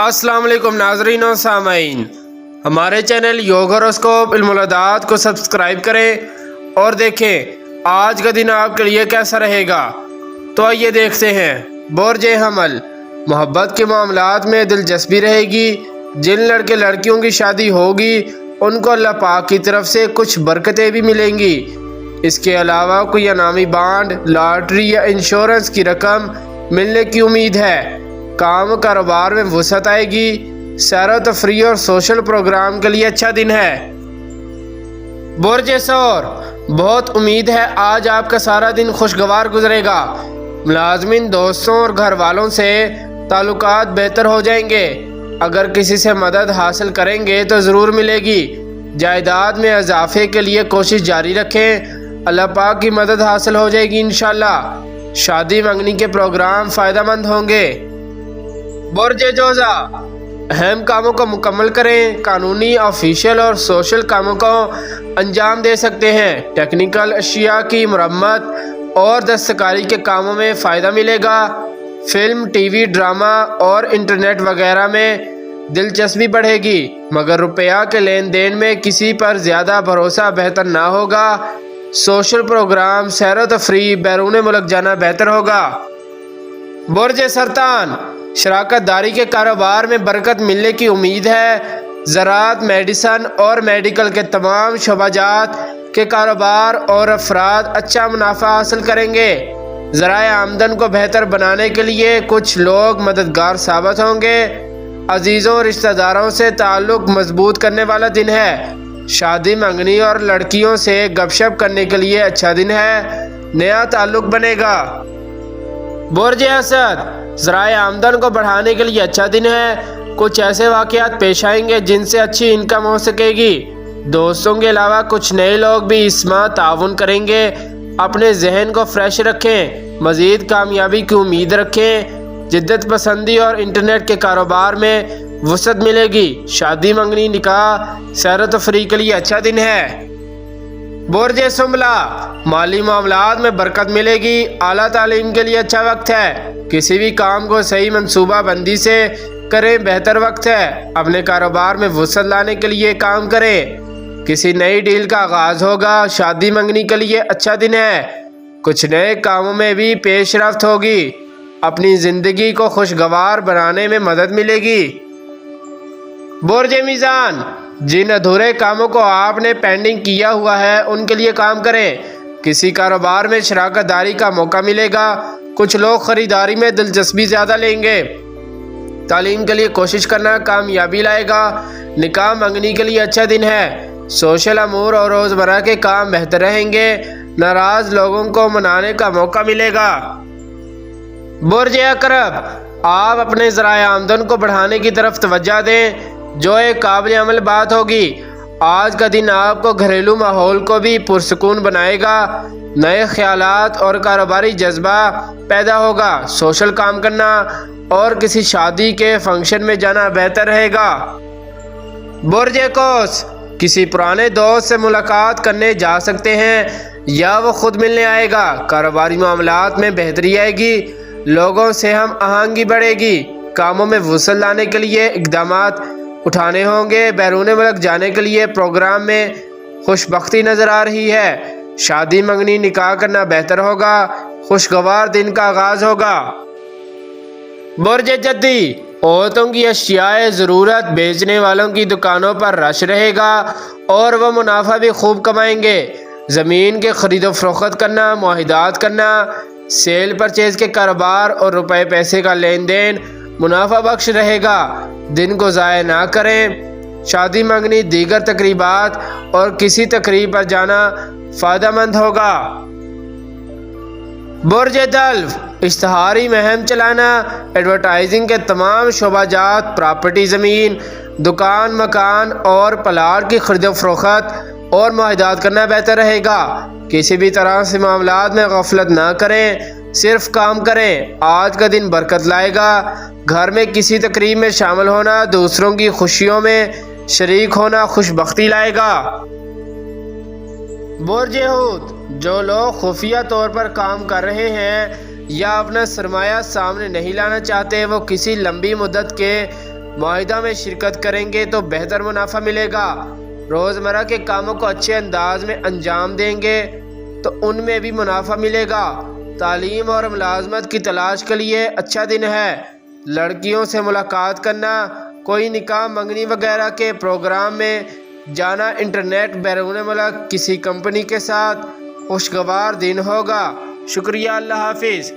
अस्सलाम वालेकुम नाजरीन और सामाइन, हमारे चैनल योग होरोस्कोप इल्मुल-अदात को सब्सक्राइब करें और देखें आज का दिन आपके लिए कैसा रहेगा। तो आइए देखते हैं। बुर्ज हमल, मोहब्बत के मामलात में दिलचस्पी रहेगी। जिन लड़के लड़कियों की शादी होगी उनको अल्लाह पाक की तरफ से कुछ बरकतें भी मिलेंगी। इसके अलावा कोई इनामी बांड, लॉटरी या इंश्योरेंस की रकम मिलने की उम्मीद है। काम कारोबार में वसअत आएगी। सैर व तफरी और सोशल प्रोग्राम के लिए अच्छा दिन है। बुर्ज सौर, बहुत उम्मीद है आज आपका सारा दिन खुशगवार गुजरेगा। मुलाजमिन, दोस्तों और घर वालों से ताल्लुकात बेहतर हो जाएंगे। अगर किसी से मदद हासिल करेंगे तो ज़रूर मिलेगी। जायदाद में इजाफे के लिए कोशिश जारी रखें, अल्लाह पाक की मदद हासिल हो जाएगी इंशाल्लाह। शादी मंगनी के प्रोग्राम फ़ायदेमंद होंगे। बुर्ज जोज़ा, अहम कामों को मुकम्मल करें। कानूनी, ऑफिशियल और सोशल कामों को अंजाम दे सकते हैं। टेक्निकल अशिया की मरम्मत और दस्तकारी के कामों में फ़ायदा मिलेगा। फिल्म, टीवी, ड्रामा और इंटरनेट वगैरह में दिलचस्पी बढ़ेगी, मगर रुपया के लेन देन में किसी पर ज़्यादा भरोसा बेहतर ना होगा। सोशल प्रोग्राम, सैर व तफरी, बैरून मुल्क जाना बेहतर होगा। बुर्ज सरतान, शराकत दारी के कारोबार में बरकत मिलने की उम्मीद है। ज़राअत, मेडिसन और मेडिकल के तमाम शोबाजात के कारोबार और अफराद अच्छा मुनाफा हासिल करेंगे। ज़राए आमदन को बेहतर बनाने के लिए कुछ लोग मददगार साबित होंगे। अजीज़ों और रिश्तेदारों से ताल्लुक़ मजबूत करने वाला दिन है। शादी मंगनी और लड़कियों से गपशप करने के लिए अच्छा दिन है। नया ताल्लुक़ बनेगा। बुर्ज असद, ज़राए आमदन को बढ़ाने के लिए अच्छा दिन है। कुछ ऐसे वाक़यात पेश आएंगे जिनसे अच्छी इनकम हो सकेगी। दोस्तों के अलावा कुछ नए लोग भी इस माह ताउन करेंगे। अपने जहन को फ्रेश रखें, मज़ीद कामयाबी की उम्मीद रखें। जिद्दत पसंदी और इंटरनेट के कारोबार में वसअत मिलेगी। शादी मंगनी, निकाह, सैर व तफरी के लिए अच्छा दिन है। बुर्ज सुमला, माली मामलात में बरकत मिलेगी। आला तालीम के लिए अच्छा वक्त है। किसी भी काम को सही मंसूबा बंदी से करें, बेहतर वक्त है। अपने कारोबार में वसअत लाने के लिए काम करें। किसी नई डील का आगाज़ होगा। शादी मंगनी के लिए अच्छा दिन है। कुछ नए कामों में भी पेशरफ्त होगी। अपनी ज़िंदगी को खुशगवार बनाने में मदद मिलेगी। बुर्ज मीज़ान, जिन अधूरे कामों को आपने पेंडिंग किया हुआ है उनके लिए काम करें। किसी कारोबार में शराकत दारी का मौका मिलेगा। कुछ लोग ख़रीदारी में दिलचस्पी ज़्यादा लेंगे। तालीम के लिए कोशिश करना कामयाबी लाएगा। निकाह मंगनी के लिए अच्छा दिन है। सोशल अमूर और रोज़मर्रा के काम बेहतर रहेंगे। नाराज़ लोगों को मनाने का मौका मिलेगा। बुर्ज अकरब, आप अपने ज़राए आमदन को बढ़ाने की तरफ तवज्जो दें, जो एक काबिल अमल बात होगी। आज का दिन आपको घरेलू माहौल को भी पुरसकून बनाएगा। नए ख्यालात और कारोबारी जज्बा पैदा होगा। सोशल काम करना और किसी शादी के फंक्शन में जाना बेहतर रहेगा। बुर्ज कौस, किसी पुराने दोस्त से मुलाकात करने जा सकते हैं या वो खुद मिलने आएगा। कारोबारी मामलात में बेहतरी आएगी। लोगों से हम आहंगी बढ़ेगी। कामों में वसअत लाने के लिए इक़दामात उठाने होंगे। बैरून मुल्क जाने के लिए प्रोग्राम में खुशबख्ती नज़र आ रही है। शादी मंगनी, निकाह करना बेहतर होगा। खुशगवार दिन का आगाज़ होगा। बुर्ज जद्दी, औरतों की अशियाए ज़रूरत बेचने वालों की दुकानों पर रश रहेगा और वह मुनाफा भी खूब कमाएंगे। ज़मीन के ख़रीदो फरोख्त करना, मुआहिदात करना, सेल परचेज़ के कारोबार और रुपए पैसे का लेन देन मुनाफा बख्श रहेगा। दिन को ज़ाया ना करें। शादी मंगनी, दीगर तकरीबात और किसी तकरीब पर जाना फ़ायदेमंद होगा। बुर्ज दल्व, इश्तहारी मुहिम चलाना, एडवर्टाइजिंग के तमाम शोबाजात, प्रॉपर्टी, ज़मीन, दुकान, मकान और प्लाट की खरीदो फरोख्त और मुआहिदात करना बेहतर रहेगा। किसी भी तरह से मामलात में गफलत ना करें, सिर्फ काम करें। आज का दिन बरकत लाएगा। घर में किसी तकरीब में शामिल होना, दूसरों की खुशियों में शरीक होना खुशबख्ती लाएगा। बुर्ज हूत, जो लोग खुफिया तौर पर काम कर रहे हैं या अपना सरमाया सामने नहीं लाना चाहते, वो किसी लंबी मुद्दत के معاہدہ میں شرکت کریں گے تو بہتر منافع ملے گا۔ روزمرہ کے کاموں کو اچھے انداز میں انجام دیں گے تو ان میں بھی منافع ملے گا۔ تعلیم اور ملازمت کی تلاش کے لیے اچھا دن ہے۔ لڑکیوں سے ملاقات کرنا، کوئی نکاح منگنی وغیرہ کے پروگرام میں جانا، انٹرنیٹ، بیرون ملک کسی کمپنی کے ساتھ خوشگوار دن ہوگا۔ شکریہ، اللہ حافظ۔